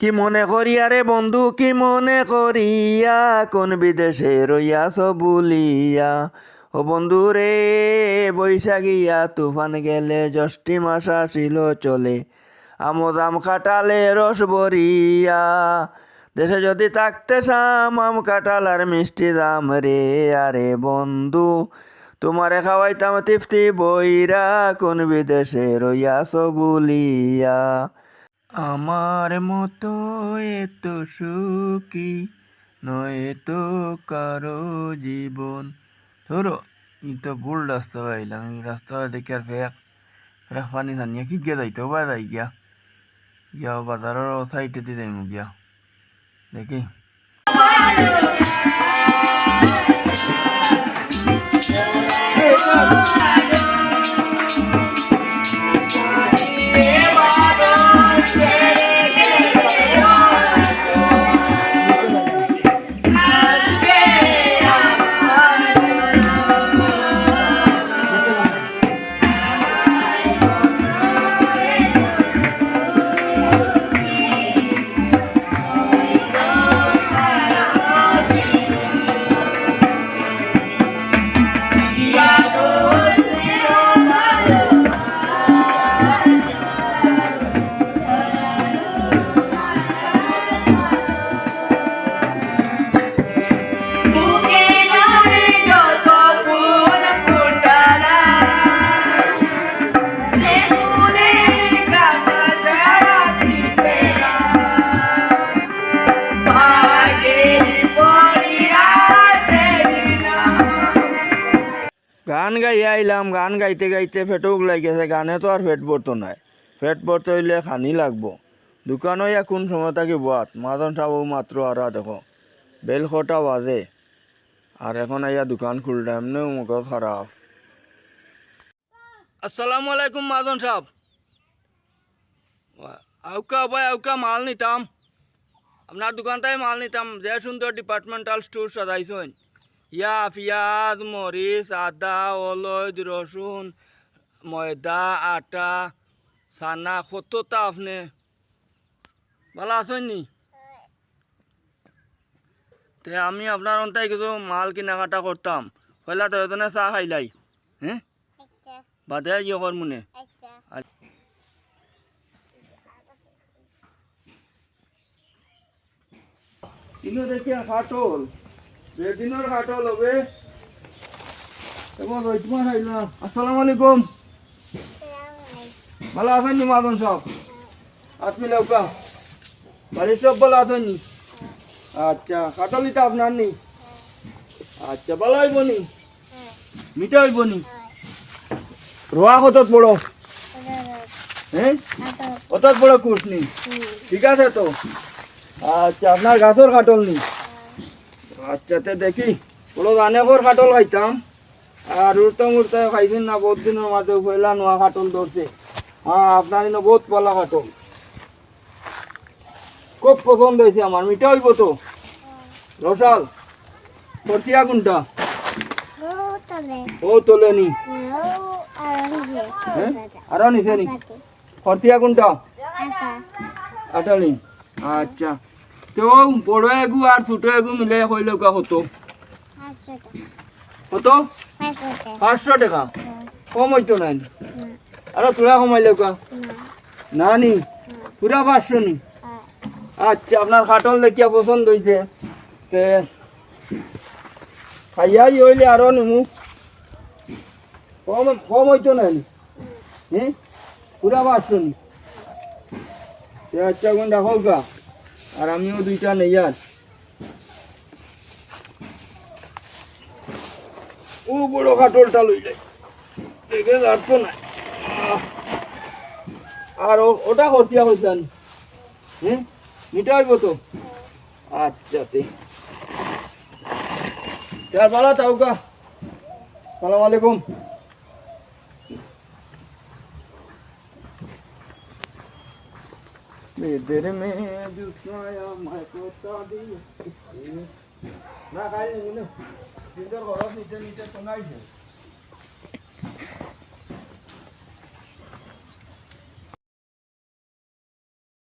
কি মনে করিয়া রে বন্ধু, কি মনে করিয়া, কোন বিদেশে রইয়াছ বলিয়া। ও বন্ধু রে, বৈশাখিয়া তুফান গেলে, জ্যৈষ্ঠী মাস আসিল চলে, আমোদ আম কাঁঠালে রস ভরিয়া। দেশে যদি থাকতে শাম, আম কাঁঠাল আর মিষ্টি দাম রে। আরে বন্ধু, তোমারে খাওয়াইতাম তৃপ্তি বইরা, কোন বিদেশে রইয়াছ বলিয়া। আমার মতো এত সুখী নয় তো কারো জীবন। ধরো ই তো ভুল রাস্তা পাইলাম, রাস্তা দেখে আর ফেক ফেক পানি সানিয়া কি গিয়া যাইতেও বা যাই গিয়া গিয়া বাজারের সাইডে দিয়ে যাইমু গিয়া দেখি। গান গাই আইলাম, গান গাইতে গাইতে ফেটও উগলাই গেছে। গানে তো আর ফেট ভরতো নাই, ফেট ভরতে হইলে খানি লাগবো। দোকান হইয়া কোন সময় থাকি বাত মাজন সাবু মাত্র আর দেখো বেল কটা বাজে, আর এখন আইয়া দোকান খুললাম, এমনি মুখ খারাপ। আসসালামু আলাইকুম মাজন সাহেব। আউকা ভাই আউকা, মাল নিতাম আপনার দোকান থেকে, মাল নিতাম। যে সুন্দর ডিপার্টমেন্টাল স্টোর সাজাইছেন, ইয়া পিঁয়াজ মরিচ আদা অলদ রসুন ময়দা আটা চানা কতটা আপনি ভালো আছেন নি? তে আমি আপনার অন্তাই কিছু মাল কেনাকাটা করতাম, পয়লা তো এজনে চা খাইলাই, হ্যাঁ বাদে ইয়ে কর মনে। ইনো দেখে খাটল, বেদিনের খাটল হবে এবং রইতমান আইল না। আসসালামু আলাইকুম, ভালো আছেন নি মাদন সব? আপনি লৌকা বাড়ির সব ভালো আছেন নি? আচ্ছা, খাটল নিতে আপনার নি? আচ্ছা, ভালো হইব নি? মিঠা হইব নি? রোয়া কত বড়? হ্যাঁ কত বড় কুশ নি? ঠিক আছে তো। আচ্ছা, আপনার গাছর কাটল নি? আচ্ছা, তে দেখি বড় অনেকর কাটল খাইতাম, আর উড়তে উড়তে খাইছেন না বহুত দিনের মাঝে পয়লা নোয়া কাটল ধরছে। হ্যাঁ, আপনার ইনো বহুত পালা কাটল, খুব পছন্দ হয়েছে আমার। মিঠা হইব তো? রসাল খরচিয়া কোনটা? ও তোলে নি? আরো নিছে নি? খরচিয়া কোনটা? আটালি। আচ্ছা, তো বড় এগু আর ছোট এগু মিলে কইলে কত? কত? 500 টাকা। কম হইতো না? আরো তোরা কমাইলে না নি? পুরা 500 নি? আচ্ছা, আপনার খাটল দেখিয়া পছন্দ হয়েছে, তে খাইয়াই হইলে আরো নিমু। কম কম হইতো না? হ্যাঁ, পুরা 500 নি? আচ্ছা, কোন দেখো গা, আর আমিও দুইটা নেই। আর ও বড় কাটলটা লই যাই, দেখে যাচ্ছ না। আর ওটা খরচিয়া হইতান, হ্যাঁ মিঠা হইব তো? আচ্ছা, তার ভালো তাও গা। সালাম আলাইকুম। মেয়েদের মেয়ে না খাই সুন্দর ঘর নিচে নিচে শোনাইছে।